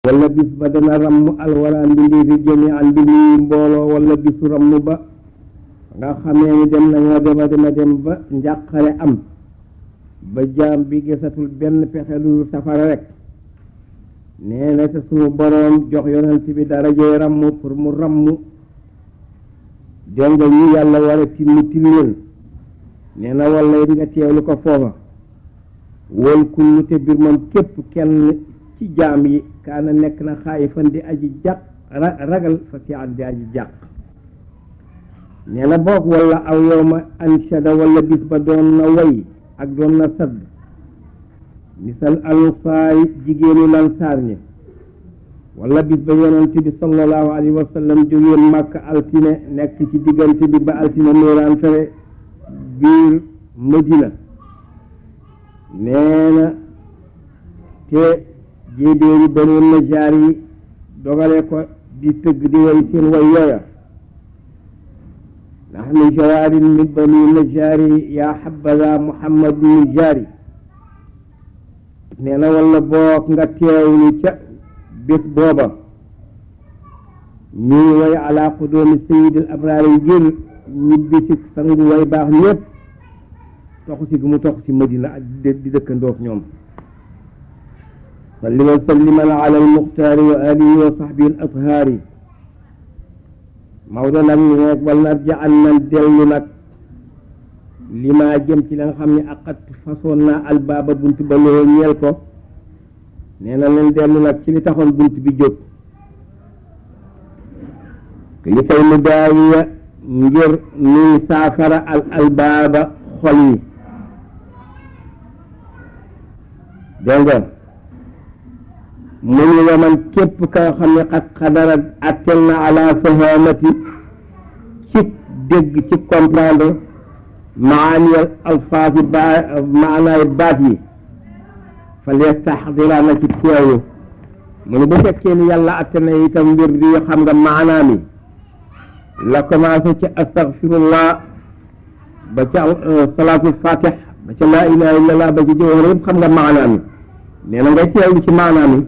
wala bis ba dana ramm alwala mbindee fi jëmi an bi muy mbooloo wala bisu ramm ba nga xamee ni dem nañoo dem ba njàqare am ba jaam bi gisatul benn pexe lu safara rek nee na te suñu boroom jox yonent bi darajee ramm pour mu ramm dégg nga ñu yàlla war a tinni tilleen nee na wala it nga teewlu ko foofa wol kullu te bir moom képp kenn ci jaam yi kaana nekk na xaayifan di aji jàq ragal fa si an di aji jàq nee na boog wala aw yowma anshada wala bis ba doon na way ak doon na sadd misal ansaari jigéenu lansaar ñi wala bis ba yonent bi sallallahu alayhi wa sallam jógeen màkk altine nekk ci diggante bi ba altine nooraan fere biir Madina nee na te jéebéeri Banu Najjaar yi dogale ko di tëgg di way seen way yooya nahnu jawaarin min Bani Najjaar yaa habbaza Muhammadu Najjaari nee na wala boog nga teewlu ca bés booba ñuy way ala qudoomi sayyidil abraar yi génn ñibbi si sangu way baax ñëpp toxu si gi mu toxu si Madina ak di dëkkandoog ñoom salli wa salliman ala almuxtaari wa alihi wa sahbihi al athaari Maodo nag ñu nekk wal narja an nan dellu nag li maa jëm ci la nga xam ne aqat façon naa albaaba bunt ba loo ñeel ko nee na leen dellu nag ci li taxoon bunt bi jóg li kay mu daawiya ngir nuy saafara al albaaba xol yi dégg nga mu ni waman képp ka nga xam ne xat xadara attel na ala fahamati ci dégg ci comprendre maaniyal alfaasi maanaay baat yi fa liyastaxdira na ci teewu mu ni bu fekkee ni yàlla atte na itam mbir di xam nga maanaa mi la commencé ci astaghfirullah ba ca salaatul fatih ba ca laa ilaha illallah ba ci jawhar yëpp xam nga maanaa mi nee na ngay teewlu ci maanaa mi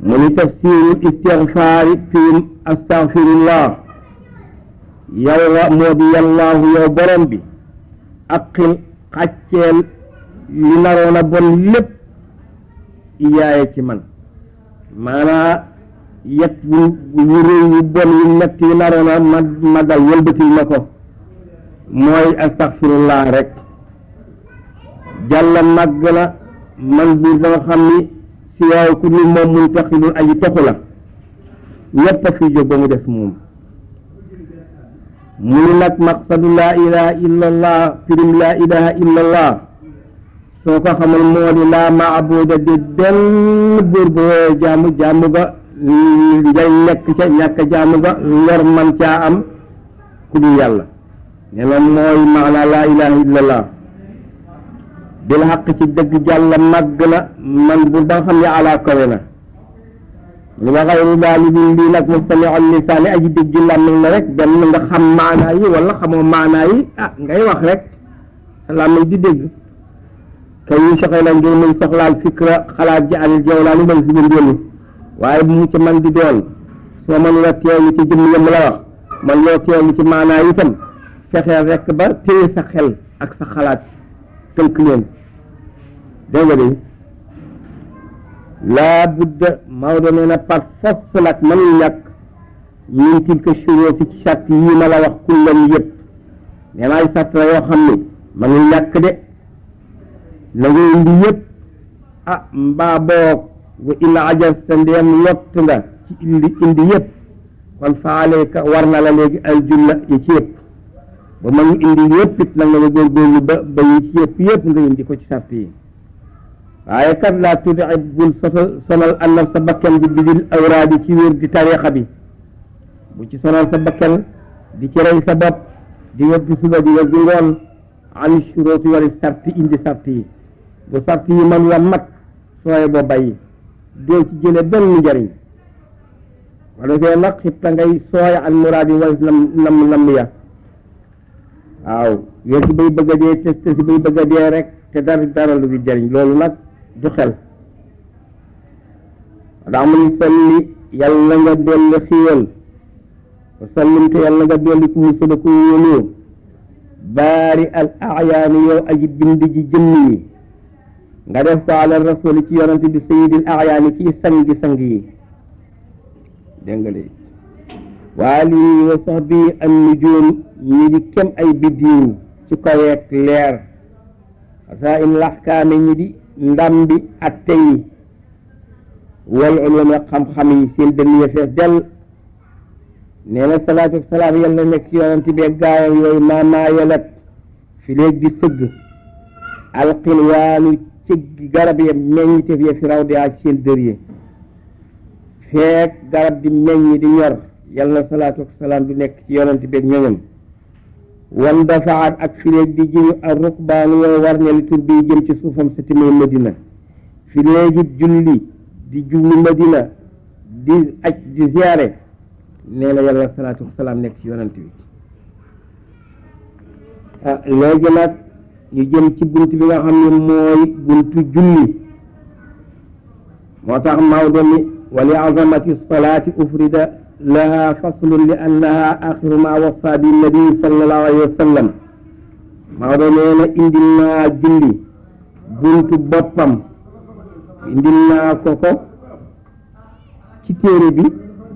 mu ni tafsirul istigfaari fi astaghfirullah yàlla moo di yàllaahu yow borom bi aqil xàcceel li naroon a bon lépp iyaaye ci man maanaa yet wu réy wu bon wu metti yu naroon a ma dal wëlbatil ma ko mooy astaghfirullah rek jàlla màgg na man buur ba nga xam ni si waaw ku ni moom mun taxilul aji toxu la ñépp a fi jóg ba mu des moom mu ni nag maqsadu laa ilaha illa allah firim laa ilaha illa allah soo ko xamul moo di laa maabuda di benn buur bu wooye jaamu ga njay nekk ca ñàkk jaamu ga lor man caa am ku du yàlla ne na mooy maanaa laa ilaha illa allah bil xaq ci dëgg jàlla màgg na man buur ba nga xam ne alaa kawe na li ma xayru daalibin lii nag mustami al lisaani aji dégg làmmiñ la rek benn nga xam maanaa yi wala xamoo maanaa yi ngay wax rek sa làmmiñ di dégg kay yu soxee la ngir muy soxlaal fikra xalaat ji anil jawlaani ba si biir yëngu waaye bu mu ci man di doon soo mënu la teewlu ci jëmm yëmm la wax man loo teewlu ci maanaa yi itam fexeel rek ba téye sa xel ak sa xalaat tënk leen dégg nga de laa budda Maodo nee na par force nag mënul ñàkk min tilka shuruuti ci sart yii ma la wax kullan yëpp nee naa ay sart la yoo xam ne mënul ñàkk de la nga indi yëpp mbaa boog wa in ajasta ndeem lott nga ci indi yëpp kon fa alayka war na la léegi al julla yi ci yëpp ba ma ñu indi yëpp it la nga góorgóorlu ba yi ci yëpp nga indi ko ci sart yi waaye kat laa tuddi bul sonal annaf sa bakkan bi bidil awraadi ci wér di tariixa bi bu ci sonal sa bakkan di ci rey sa bopp di wér di suba di wér di ngoon an shuruuti wala sarti indi sarti yi bu sarti yi man la mat sooye boo bàyyi doo ci jële benn njariñ wala fee nag xibta ngay sooy al muraadi wala nam ya waaw yow si bay bëgg a dee te si bay bëgg a dee rek te dara lu di jariñ loolu nag du xel daa muy salli yàlla nga dolli xiiwal wa sallim te yàlla nga dolli ku musala ko wóoloo baari al ayaani yow aji bind ji jëmm yi nga def ko ala rasuli ci yonante bi sayidil ayaani kii sangi-sang yi dégg nga léegi waali wa sahbi an nujum ñi di kem ay biddiw ci kaweek leer asa in laxkaame ñi di ndambi atte yi wal ulama xam-xam yi seen dënn ya fees dell nee na salaatu wa salaam yàlla nekk ci yonante bi gaayam yooyu maamaa yalat fi léegi di sëgg alxilwaanu ci garab ya meññiteef ya fi raw di ci seen dër yi feek garab di meññ di ñor yàlla na salaatu wa salaam du nekk ci yonante bi ñoñam wan dafaat ak fi léegi di jiñu ak rukbaanu yooyu war ne li tur bi jëm ci suufam sa timee Madina fi léegi julli di jublu Madina di aj di ziyaare nee na yàlla salaatu wa salaam nekk ci yonante bi léegi nag ñu jëm ci bunt bi nga xam ne mooy buntu julli moo tax Maodo ni wa li azamati salaati ufrida laha faslun li annaha axiru ma wasa bi nabi sallallahu alayhi wa sallam Maodo nee na indil naa julli buntu boppam indil naa ko ci téere bi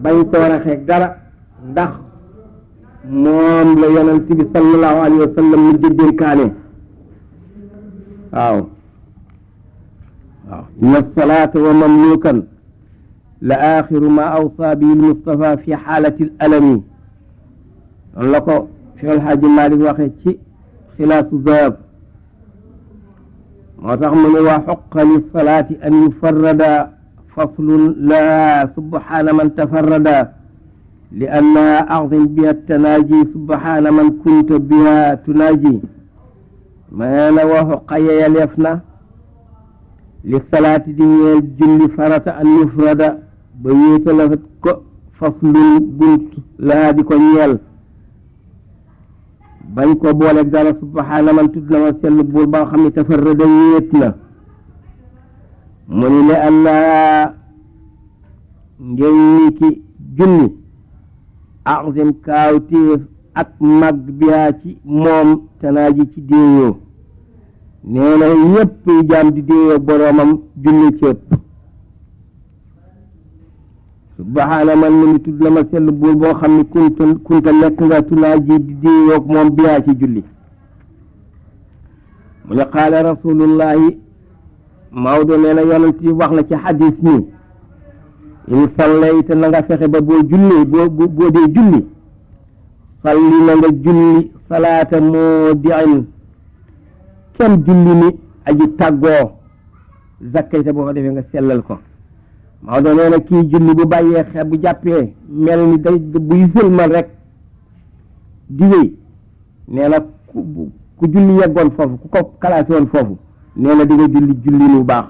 bañ ko raxee dara ndax moom la yonent bi sallallahu alayhi wa sallam mu jëddénkaane waaw inna salaata wa mamlukan la axiru ma awsa bihi lmustafa fi xaalati alami noonu la ko Cheikh El Hadji Malick waxee ci xilaasu zahab moo tax mu ne wa xoqa li salaati an yufarrada faslun la subhaana man tafarrada li annaha axdim biha tanaaji subhaana man kunta biha tunaaji maana wa xoqa yeyaleef na li salaati di ñeel julli farata an yufrada ba wéetalafat ko faslun bunt laa di ko ñeel bañ ko boole dara subhaana man tudd na ma sell buur ba nga xam ne tafarrada wéet na mu ni li annaha ngeen ni ki julli axdim kaawtéef ak mag bihaa ci moom tanaaji ci déeyoo nee na yépp jaam di déeyoo boroomam julli ci ëpp subhaana man mu ni tudd na ma sell buur boo xam ne kunta nekk nga tunaaji di déeyoo moom bihaa ci julli mu ne qaala rasulullahi Maodo nee na yonent yi wax na ci xadis ni in sallayta na nga fexe ba boo julli boo dee julli salli na nga julli salaata moo diin kenn julli ni aji tàggoo zakkayta boo ko defee nga sellal ko Maodo nee na kii julli bu bàyyee xel bu jàppee mel ni day buy sëlmal rek di wéy nee na ku julli yeggoon foofu ku ko kalaase woon foofu nee na di nga julli lu baax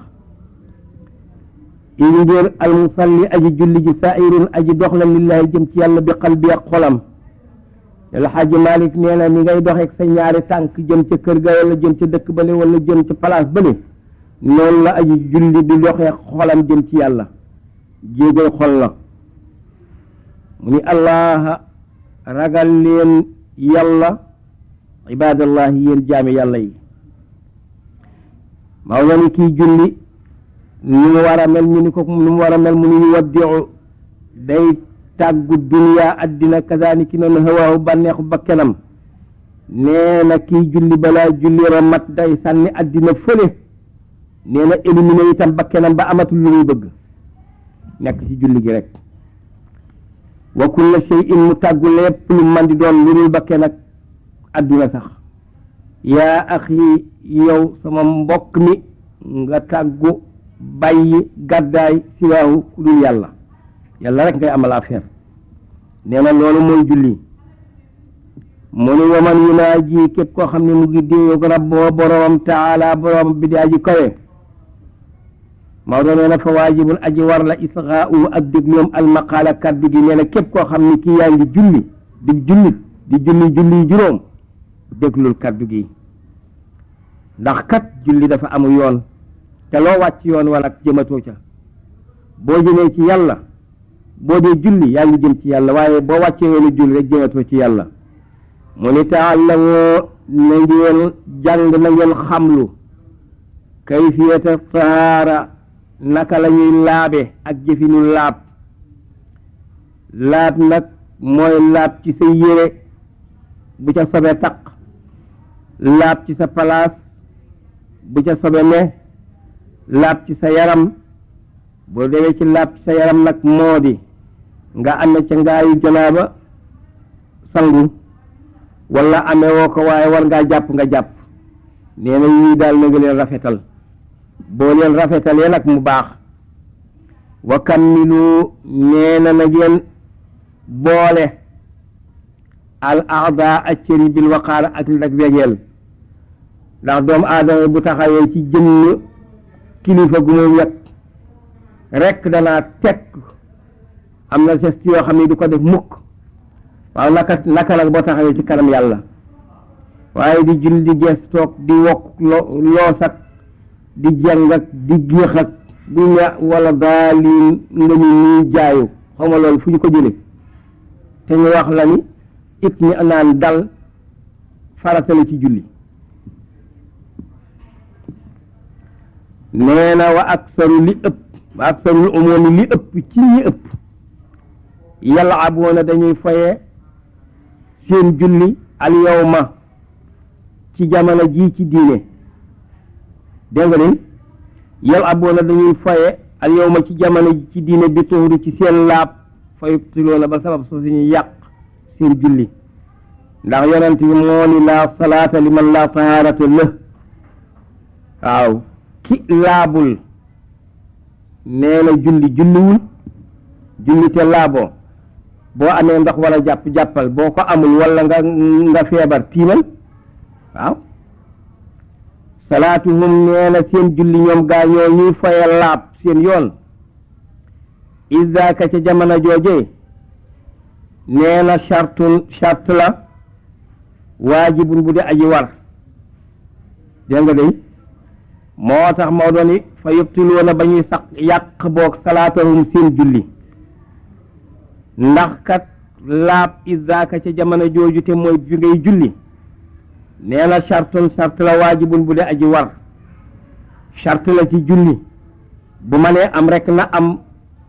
i ngir almusalli aji julli ji sairun aji dox la lillahi jëm ci yàlla bi qalbi ak xolam El Hadji Malick nee na ni ngay doxeek sa ñaari tànk jëm ca kër ga wala jëm ca dëkk bale wala jëm ca place bale noonu la aji julli di doxeek xolam jëm ci yàlla jéegoy xol la mu ni allah ragal leen yàlla ibadallahi yéen jaami yàlla yi maa nga ni kii julli ni mu war a mel ñu ni ko ni mu war a mel mu ni ñu waddiu day tàggu duniyaa addina kazaalika noonu hawaahu bànneexu bakkenam nee na kii julli balaa julli ramat day sànni addina fële nee na éliminé itam bakkenam ba amatul lu muy bëgg nekk ci julli gi rek wa kulla shay'in mu tàggu lépp lu man di doon lu dul bakken ak adduna sax yaa axi yow sama mbokk mi nga tàggu bàyyi gàddaay siwaahu ku dul yàlla yàlla rek ngay amal affaire nee na loolu mooy julli mu ni waman yunaaji képp koo xam ne mu ngi déeyoog rabboo boroomam taala boroomam bi di aji kawe Maodo nee na fa waajibul aji war la isgaau ak dégloom almaqaala kaddu gi nee na képp koo xam ne kii yaa ngi julli di jullit di julli juróom déglul kaddu gi ndax kat julli dafa amu yoon te loo wàcc yoon wala jëmatoo ca boo jëmee ci yàlla boo dee julli yaa ngi jëm ci yàlla waaye boo wàccee woonu julli rek jëmatoo ci yàlla mu ni taallamoo na ngeen jàng na ngeen xamlu kayfiyata tahaara naka la ñuy laabe ak jëfinu laab laab nag mooy laab ci sa yére bu ca sobe taq laab ci sa palaas bu ca sobe ne laab ci sa yaram boo demee ci laab ci sa yaram nag moo di nga amee ca ngaayu janaaba sangu wala amee woo ko waaye war ngaa jàpp nga jàpp nee na yii daal na nga leen rafetal boo leen rafetalee nag mu baax wa kammilu nee na na ngeen boole al aada ak cëri bil waqaar ak nag wegeel ndax doomu aadama bu taxawee ci jëmm kilifa gu muy wet rekk danaa tekk am na geste yoo xam ne du ko def mukk waaw naka nag boo taxawee ci kanam yàlla waaye di julli di gestoog di wokk loos ak di jàng ak di géex ak di ña wala daaliin nga ñu ñuy jaayu xawma loolu fu ñu ko jële te ñu wax la ni it ñi naan dal faratale ci julli nee na wa aksaru li ëpp wa aksarul umumi li ëpp ci ñi ëpp yal'abuuna dañuy foye seen julli al yawma ci jamono ji ci diine dégg nga ni yal'abuuna dañuy foye al yawma ci jamono ji ci diine bi tuhuri ci seen laab fa yubtiluuna ba sabab soo suñuy yàq seen julli ndax yonent bi moo ni laa salaata liman laa tahaarata la waaw ki laabul nee na julliwul julli te laaboo boo amee ndox wala jàppal boo ko amul wala nga feebar tiimal waaw salaatuhum nee na seen julli ñoom gaa ñoo ñuy foye laab seen yoon izaka ca jamono joojee nee na charte la waajibun bu dee aji war dégg nga day moo tax moo dooni fa yubtiluuna ba ñuy sax yàq boog salaatahum seen julli ndax kat laab izaka ca jamono jooju te mooy bi ngay julli nee na charte la waajibun bu dee aji war charte la ci julli bu mënee am rek na am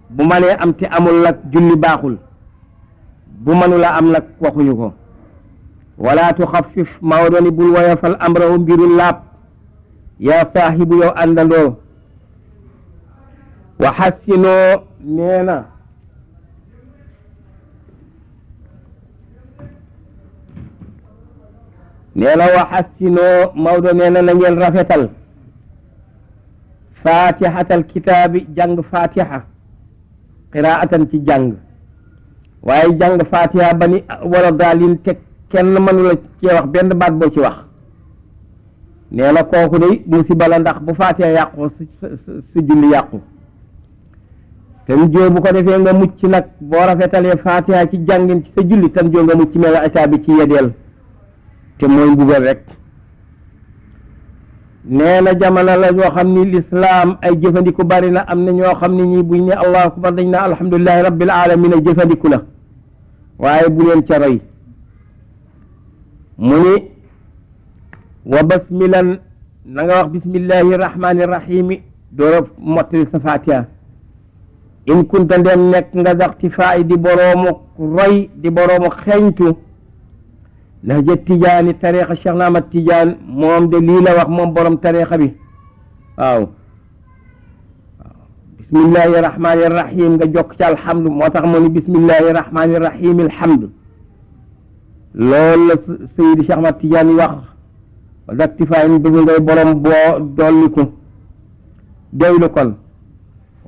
bu mënee am te amul nag julli baaxul bu mënula am nag waxuñu ko wala tuxaffif maa dooni bul woyofal amrahu mbiru laab yaa saaxibu yow àndandoo wa xassinoo nee na wa xassinoo Maodo nee na na ngeen rafetal fatihatal kitaabi jàng fatiha qiraatan ci jàng waaye jàng fatiha ba ni wala daalin teg kenn mënula cee wax benn baat boo ci wax nee na kooku day musiba la ndax bu fatiha yàqu su julli yàqu te joo bu ko defee nga mucc nag boo rafetalee fatiha ci jàngin ci sa julli tan joo nga mucc mela ataabi ci yedeel te mooy mbugal rek nee na jamono la ñoo xam ni lislaam ay jëfandiku bari na am na ñoo xam ne ñii buñ ne allahu akbar dañ na alhamdulillahi rabbil alamin ay jëfandiku la waaye bu leen ca roy mu ni wa basmilan na nga wax bismillahi rahmani rahimi doora mottali sa fatiha in kunta ndem nekk nga daxti faay di boroomu roy di boroomu xeeñtu nahja tijaani tariqa Cheikh na Ahmad Tijaan moom de lii la wax moom borom tariqa bi waaw bismillahi rahmani rahim nga jokk ci alhamdu moo tax mu ni bismillahi rahmani rahim alhamdu loolu la Seydi Cheikh Ahmad Tijaan wax daktifaay ni bëgg ngay borom boo dolliku doylu kon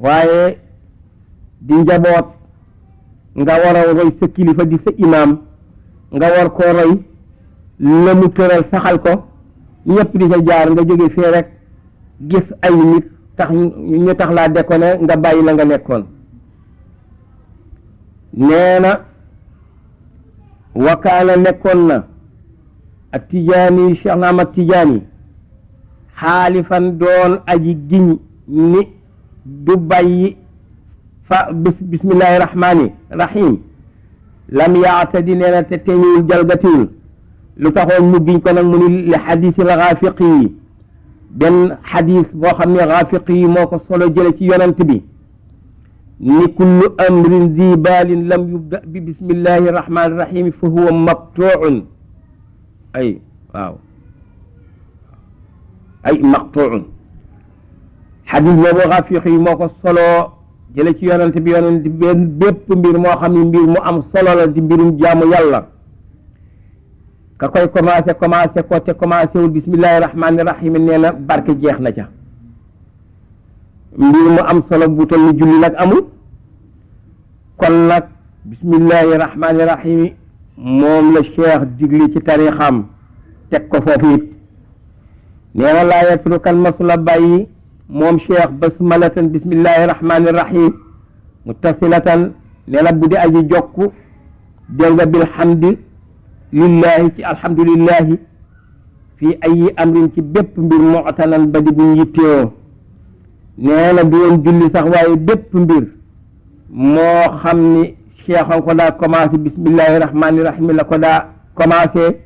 waaye di njaboot nga war a roy sa kilifa di sa imaam nga war koo roy la mu tëral saxal ko ñëpp di sa jaar nga jóge fee rek gis ay nit tax ñu tax laa déconné nga bàyyi la nga nekkoon nee na wakaana nekkoon na ak tijaani Cheikh na Ahmad Tijaani xaalifan doon aji giñ ni du bàyyi fa bismillahi rahmani rahim lam yaatadi nee na te teñuwul jalgatiwul lu taxoon mu giñ ko nag mu ni li xadiisi la Gaafiqi yi benn xadis boo xam ne Gaafiqi yi moo ko solo jële ci yonent bi ni kullu amrin zi baalin lam yubda bi bismillahi rahmani rahim fa huwa maqtuun ay waaw ay maqtuun xadis boobu Gaafiqi yi moo ko solo jële ci yonent bi bépp mbir moo xam ne mbir mu am solo la di mbirum jaamu yàlla ka koy commencé ko te commencé wul bismillahi rahmani rahim nee na barke jeex na ca mbir mu am solo bu toll ni julli nag amul kon nag bismillahi rahmani rahim moom la cheikh digli ci tarixam teg ko foofu it nee na laa yatrukan masula bàyyi moom cheikh basmalatan bismillahi rahmani rahim muttasilatan nee na bu di aji jokku dégg nga bilhamdi lillahi ci alhamdulillahi fii ayi amrin ci bépp mbir mu'tanan ba di buñ yittewoo nee na du woon julli sax waaye bépp mbir moo xam ni cheikh an ko daa commencé bismillahi rahmani rahim la ko daa commencé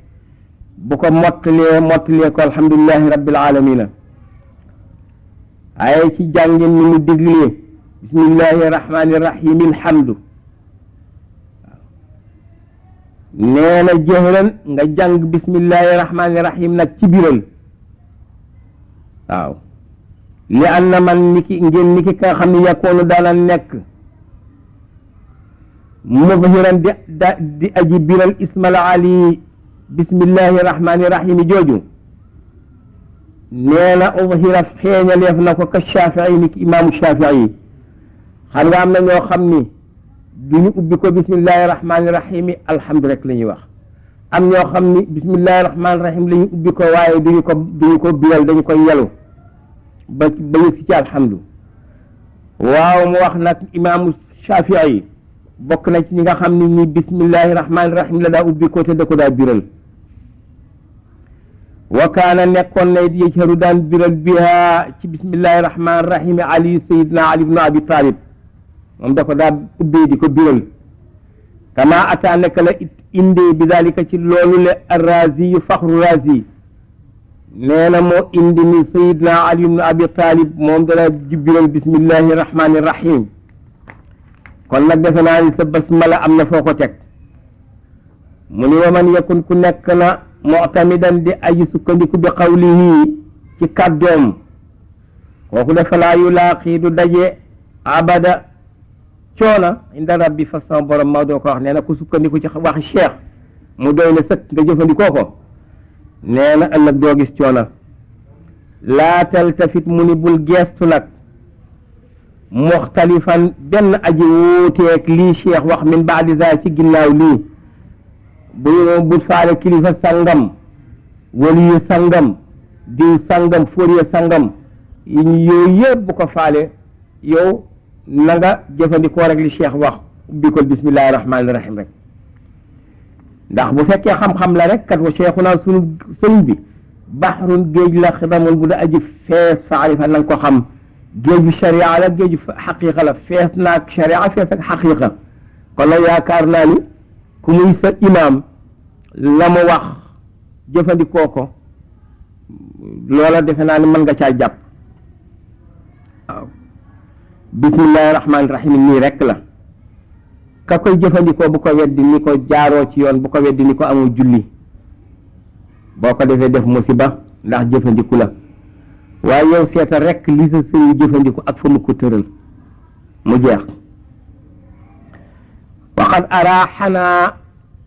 bu ko mottalee ko alhamdulillahi rabbil alamina ay ci jàngin ni mu diglee bismillahi rahmani rahim alhamdu nee na jëhran nga jàng bismillahi rahmani rahim nag ci biral waaw li an na man niki ngeen niki ka xam ne yakoonu daana nekk mubhiran di aji biral ismal ali bismillahi rahmani rahim jooju nee na ubhira feeñaleef na ko ka Shafii niki imaamu Shafii xam nga am na ñoo xam ni duñu ubbi ko bismillahi rahmani rahim alhamdu rek la ñuy wax am ñoo xam ni bismillahi rahmani rahim la ñuy ubbi ko waaye duñu ko biral dañu koy yelu ba yëg si ci alhamdu waaw mu wax nag imaamu Shafii bokk na ci ñi nga xam ni ñi bismillahi rahmani rahim la daa ubbi ko te da ko daa biral wa kaana nekkoon na yajharu daan biral biha ci bismillahi rahmani rahim ali sayidna ali ibnu abi talib moom da ko daa ubbee di ko biral kama ata nekk la indee bi dalika ci loolu le arrazi yu faxru razi nee na moo indi ni sayidna ali ibnu abi talib moom dana ji biral bismillahi rahmani rahim kon nag defe naa ni sa basmala am na foo ko teg mu ni wa man yakun ku nekk na mu'tamidan di aji sukkandiku bi qawlihi ci kàddoom kooku dafa laa yulaaqi du daje abada coona inda rabbi fa sama borom maa doo ko wax nee na ku sukkandiku ci waxi cheikh mu doy na sëkk nga jëfandikoo ko nee na ëllëg doo gis coona laa taltafit mu ni bul geestu nag muxtalifan benn aji wuuteeg lii cheikh wax min baadi za ci ginnaaw lii bu faale kilifa sangam waliyu sangam diw sangam fóoriya sangam yooyu yëpp bu ko faale yow na nga jëfandikoo rek li cheikh wax ubbi ko bismillahi rahmani rahim rek ndax bu fekkee xam-xam la rek kat wa cheikhuna sunu sëriñ bi baxrun géej la xidamun bu da aji fees faarifa na nga ko xam géeju sharia la géeju xaqiqa la fees naag sharia fees ak xaqiqa kon la yaakaar naa ni ku muy sa imaam la mu wax jëfandikoo ko loola defe naa ni mën nga caa jàpp waaw bismillahi rahmaani rahim nii rek la ka koy jëfandikoo bu ko weddi ni ko jaaroo ci yoon bu ko weddi ni ko amul julli boo ko defee def musiba ndax jëfandiku la waaye yow seeta rek li sa sëriñ jëfandiku ak fa mu ko tëral mu jeex waxat araaxanaa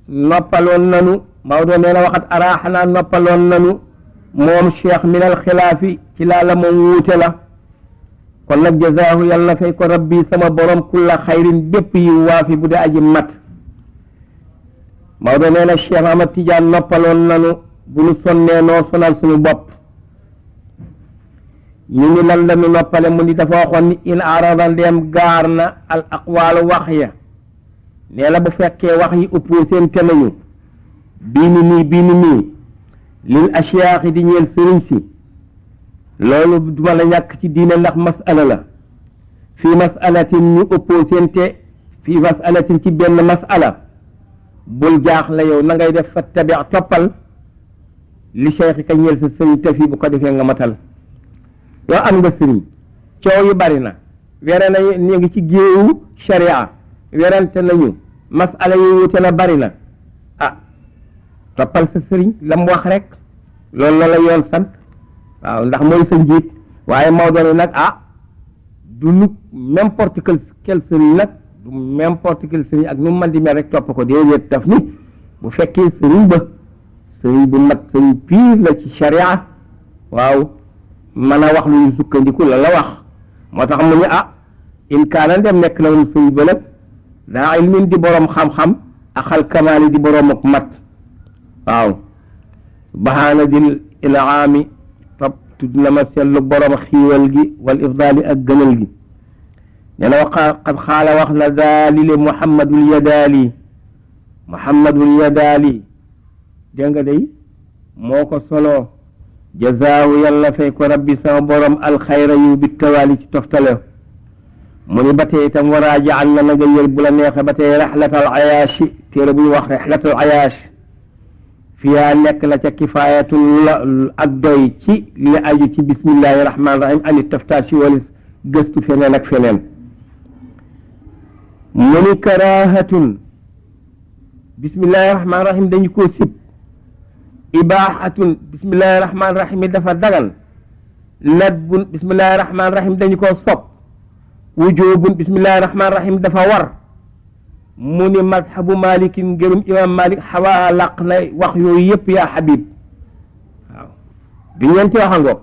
noppaloon nanu Maodo nee na waxat araaxanaa noppaloon nanu moom cheikh min al xilaafi ci laa la moom wuute la kon nag jazaahu yàlla na fay ko rabbi sama borom kulla xayrin bépp yi waafi bu dee aji mat Maodo nee na cheikh Ahmad Tidiane noppaloon nanu bu nu sonnee noo sonal suñu bopp ñu ni lan la nu noppale mu ni dafa waxoon ni in arada ndeem gaar na al aqwaalu wax ya nee la bu fekkee wax yi opposé nañu bii ni nii lil asiyaaxi di ñeel sëriñ si loolu duma la ñàkk ci diine ndax masala la fii masalatin ñu opposante fii masalatin ci benn masala bul jaaxle yow na ngay def fa tabi toppal li cheikh ka ñeel sa sëriñ te fii bu ko defee nga matal yow am nga sëriñ coow yu bari na were na ñu ngi ci géewu sharia werante nañu masala yu wute na bari na ah toppal sa sëriñ la mu wax rek loolu la yoon sant waaw ndax mooy sa njiit waaye Maodo ne nag du nu n'importe quel sëriñ nag du n'importe quel sëriñ ak nu mu mën di mel rek topp ko déedéet daf ni bu fekkee sëriñ ba sëriñ bu mat sëriñ piir la ci sharia waaw mën a wax lu ñu sukkandiku la wax moo tax mu ne in kaana dem nekk na mu sëriñ ba nag daa ilmin di boroom xam-xam axal kamaali di boroom ak mat waaw baxaana dil ilaami topp tudd na ma sellu boroom xiiwal gi wal ifdaali ak gënal gi nee na qad xaala wax na daalile muhammadul yadaali dégg nga day moo ko solo jazaahu yàlla fay ko rabbi sama boroom alxayra yu bi tawaali ci toftale mu ni ba tey itam waraajaal na nga yër bu la neexee ba tey rexlatal ayaashi téere bu ñu wax rexlatal ayaash fiyaa nekk la ca kifaayatul la ak doy ci li aju ci bismillahi rahmaani rahim ani taftashi walis gëstu feneen ak feneen mu ni karaahatun bismillahi rahmaani rahim dañu koo sib ibaahatun bismillahi rahmaani rahim dafa dagal nadbun bismillahi rahmaani rahim dañu koo sopp wujubun bismillahi rahmaani rahim dafa war mu ni mazhabu malikin ngërum imam malik xawaa làq na wax yooyu yëpp yaa Habib waaw di ñeenti waxangoo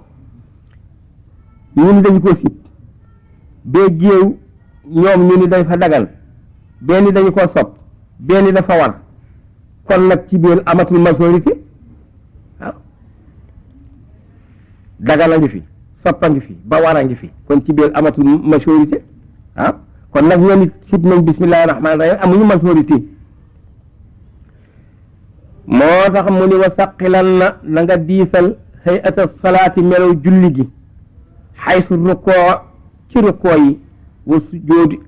ñun dañu ko sib bee géew ñoom ñu ni dañ fa dagal benn dañu ko sopp benn dafa war kon nag ci biir amatul majorité waaw dagal a ngi fi soppa ngi fi ba war a ngi fi kon ci biir amatul majorité ah kon nag ñoo nit sib nañ bismillahi rahmaani rahim amuñu majorité moo tax mu ni wa saqilan na nga diisal hayata salaati melaw julli gi xaysu rukkoo ci rukkoo yi wa sujjóodi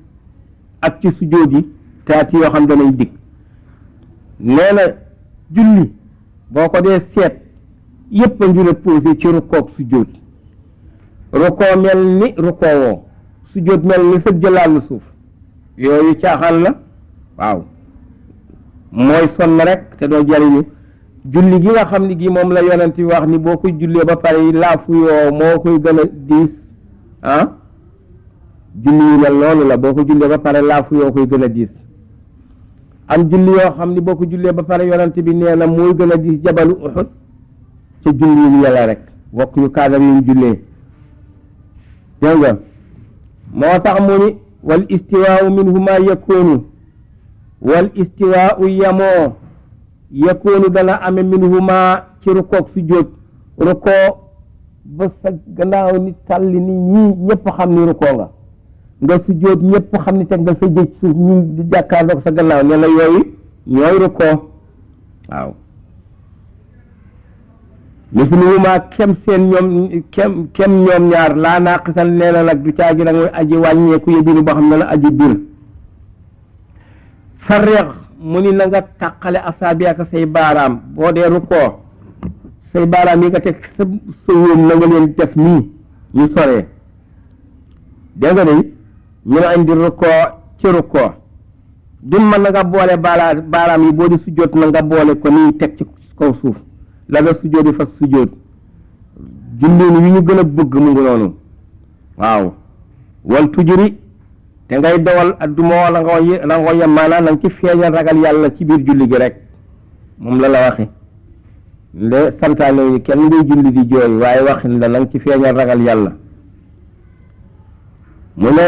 ak ci sujjóodi taati yoo xam danañ dig nee na julli boo ko dee seet yépp a ngi reposé ci rukkoo ak sujjóot rukkoo mel ni rukkoo woo sujjóot mel ni sëg jëlaal lu suuf yooyu caaxaan la waaw mooy sonn rek te doo jariñu julli gi nga xam ni gi moom la yonent bi wax ni boo koy jullee ba pare laafu yoo moo koy gën a diis julli yu mel noonu la boo ko jullee ba pare laafu yoo koy gën a diis am julli yoo xam ni boo ko jullee ba pare yonent bi nee na mooy gën a diis jabalu Uhud ca julli yu yàlla rek bokk yu kaadar yu jullee dégg nga moo tax mu ni wal istiwaau minhuma yakunu wal istiwaau yamoo yakunu dana ame minhuma ci rukoog sujjóot rukoo ba sa gannaaw ni tàlli ni ñii ñëpp xam ni rukoo nga sujjóot ñëpp xam ni teg nga sa jëj suuf ñi di jàkkaarloog sa gannaaw ne la yooyu ñooy rukoo waaw misluhuma kem seen ñoom kem ñoom ñaar laa naaqisan nee na nag du caagi nag mooy aji wàññeeku yebinu boo xam ne la aji bir farreex mu ni na nga tàqale asaabi ak say baaraam boo dee rukkoo say baaraam yi nga teg sa wóom na nga leen def nii ñu soree dégg nga day ñu ne indi rukkoo ci rukkoo dumma na nga boole baaraam yi boo di sujjóot na nga boole ko nii teg ci kaw suuf la nga sujjóoti fas sujjóot julliin wi ñu gën a bëgg mu ngi noonu waaw wal tujuri te ngay dowal addumoo la nga yem maanaam na nga ci feeñal ragal yàlla ci biir julli gi rek moom la waxe nde santaane yi kenn ngay julli di jooy waaye waxin la na nga ci feeñal ragal yàlla mu ne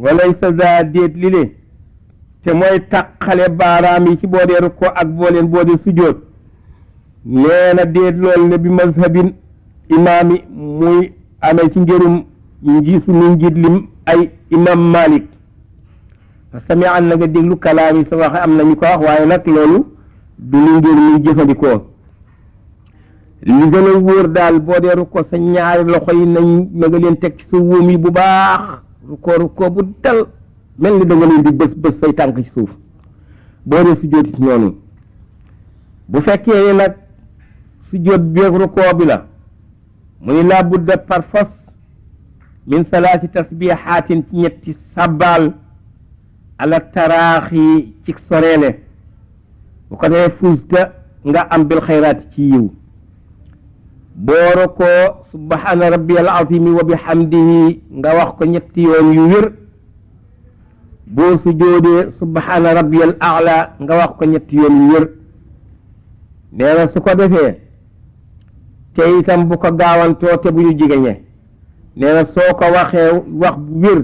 walaysa za déet li le te mooy tàqale baaraam yi ci boo dee rukkoo ak boo dee sujjóot nee na déet lool ne bi mazhabin imaami muy amee ci ngërum sunu njiit lim ay imam Malik sami an na nga déglu kalaam yi sa waxe am nañu ko wax waaye nag loolu du lu ngir muy jëfandikoo li gën a wóor daal boo dee rukkoo sa ñaari loxo yi nañ na nga leen teg ci sa wóom yi bu baax rukkoo bu dal mel ni da nga leen di bës say tànk ci suuf boo dee sujjóot ci ñoonu bu fekkee nag sujjóot beeg rukkoo bi la muy laa budda par force min salaati tasbihaatin ci ñetti sabbaal ala taraaxi ci soreele bu ko defee fuusta nga am bil xayraati ci yiw boo rukkoo subhaana rabbiyal azimi wa bihamdihi nga wax ko ñetti yoon yu wér boo sujjóodee subhaana rabbiyal a'la nga wax ko ñetti yoon yu wér nee na su ko defee te itam bu ko gaawantoo te bu ñu jigéñee nee na soo ko waxee wax bu wér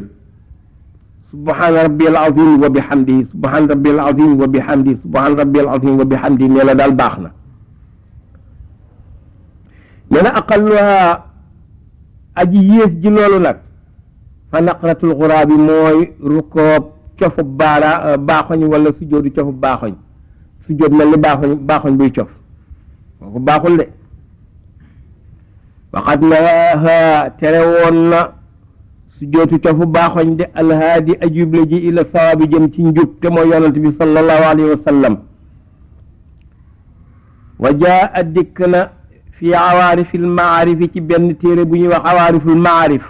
subhaana rabbiyal azim wa bihamdihi subhaana rabbiyal azim wa bihamdihi subhaana rabbiyal azim wa bihamdihi nee na daal baax na nee na aqalluha aji yées ji loolu nag fa naqratul xuraabi mooy rukkoob cofu baaxoñ wala sujjóotu cofu baaxoñ sujjóot mel ni baaxoñ buy cof kooku baaxul de waxat naha tere woon na sujjóotu cofu baaxoñ de alhaadi ajuble ji ila sawaabi jëm ci njub te mooy yonent bi sallallahu alayhi wa sallam wa jaa dikk na fi awaarifil maarifi ci benn téere bu ñuy wax awaariful maarif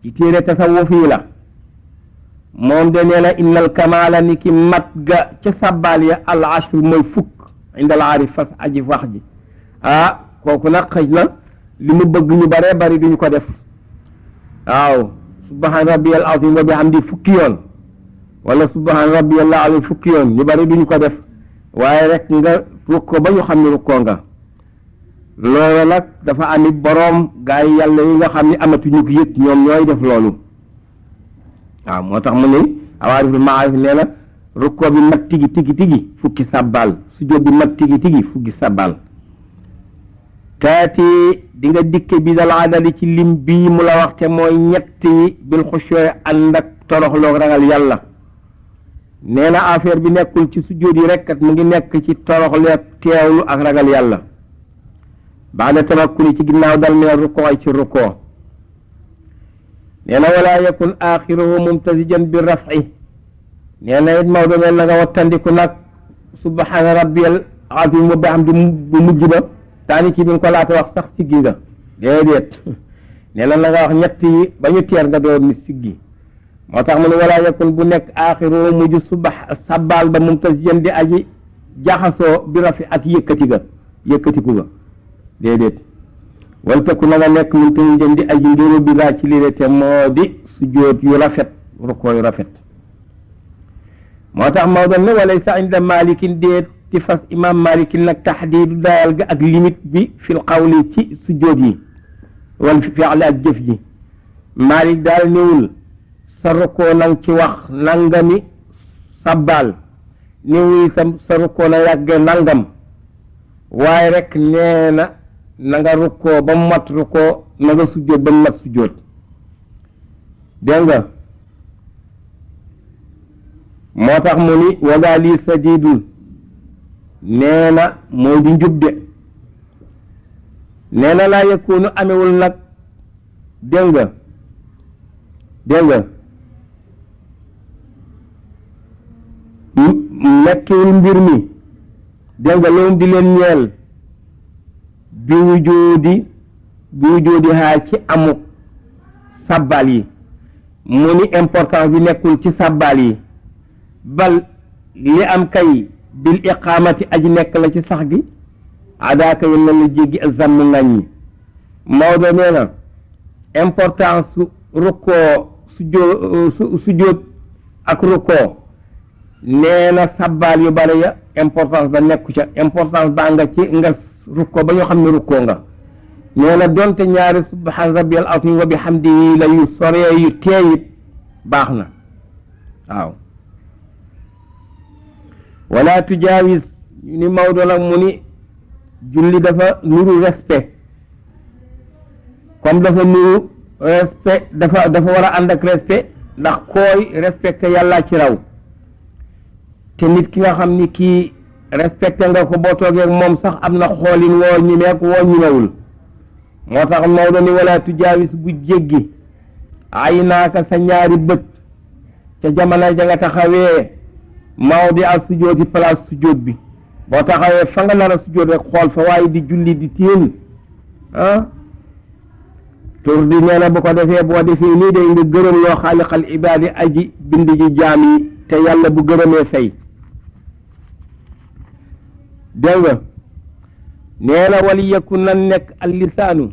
ci téere tasawuf yi la moom de nee na innal kamaala ni ki mat ga ca sabbaal ya al ashru mooy fukk indal aarif fas aji wax ji kooku nag xëj na li mu bëgg ñu bare bari duñu ko def waaw subhaana rabbiyal azim wa bihamdi fukki yoon wala subhaana rabbiyal azim fukki yoon ñu bari duñu ko def waaye rek nga rukkoo ba ñu xam ne rukkoo nga loolu nag dafa ami boroom gaa yi yàlla yi nga xam ne amatuñu ko yëg ñoom ñooy def loolu waaw moo tax mu ne awaariful maarif nee na rukkoo bi mat tigi fukki sabbal sujjóot bi mat tigi fukki sabbal taati di nga dikke bi dal adali ci lim bii mu la wax te mooy ñett yi bil xushooy ànd ak toroxloog ragal yàlla nee na affaire bi nekkul ci sujjóot yi rek kat mu ngi nekk ci toroxleeg teewlu ak ragal yàlla baada tamakkuni ci ginnaaw dal mina rukkoo ci rukkoo nee na walaa yakun axiruhu mumtazijan bi raf'i nee na it Maodo mel na nga wattandiku nag subhaana rabbiyal azim wa bihamdi bu mujj ba taani kii bi nga ko laata wax sax siggi nga déedéet nee na nga wax ñett yi ba ñu teer nga door ni siggi moo tax mu ne walaa yakun bu nekk axiruhu mujj sabbaal ba mumtazijan di aji jaxasoo bi raf'i ak yëkkatiku ga déedéet wal takku na nga nekk mun tañu jëm di aji ngéru bi gaa ci lii te moo di sujjóot yu rafet rukkoo yu rafet moo tax Maodo ne walay sa inda malikin déet ci fas imam malikin nag taxdiidu dayal ga ak limite bi fil qawli ci sujjóot yi wal fi'li ak jëf ji malik daal niwul sa rukkoo nang ci wax nangami sabbal niwul itam sa rukkoo na yàgge nangam waaye rek nee na nga rukkoo ba mu mat rukkoo na nga sujjóot ba mu mat sujjóot dégg nga moo tax mu ni wagaa lii sadidul nee na mooy di njub de nee na laa yëkkoonu amewul nag dégg nga nekkiwul mbir mi dégg nga loolu di leen ñeel bi wujoodi haa ci amuk sabbal yi mu ni importance bi nekkul ci sabbal yi bal li am kay bil iqaamati aji nekk la ci sax gi adaaka yi na la jéggi zamm ngañ ñi Maodo nee na importance su rukkoo sujjóot ak rukkoo nee na sabbal yu bari ya importance ba nekku ca importance baa nga ci nga rukkoo ba ñoo xam ne rukkoo nga nee na donte ñaari subhaan rabbiyal azim wa bihamdihi la yu soree yu teeyit baax na waaw wala tujaawis ni Maodo nag mu ni julli dafa nuru respect comme dafa nuru respect dafa war a ànd ak respect ndax kooy respecté yàlla ci raw te nit ki nga xam ni kii respecté nga ko boo toogee ak moom sax am na xoolin woo ñimeek woo ñimewul moo tax Maodo ni wala tujaawis bu jéggi ay naaka sa ñaari bët ca jamono ja nga taxawee Maodo ak sujjóoti place sujjóot bi boo taxawee fa nga nar a sujjóot rek xool fa waaye di julli di téen tur di nee na bu ko defee boo defee nii de nga gërëm loo xaaliqal ibaadi aji bind ji jaam yi te yàlla bu gërëmee fay dégg nga nee na wali yakun na nekk al lisaanu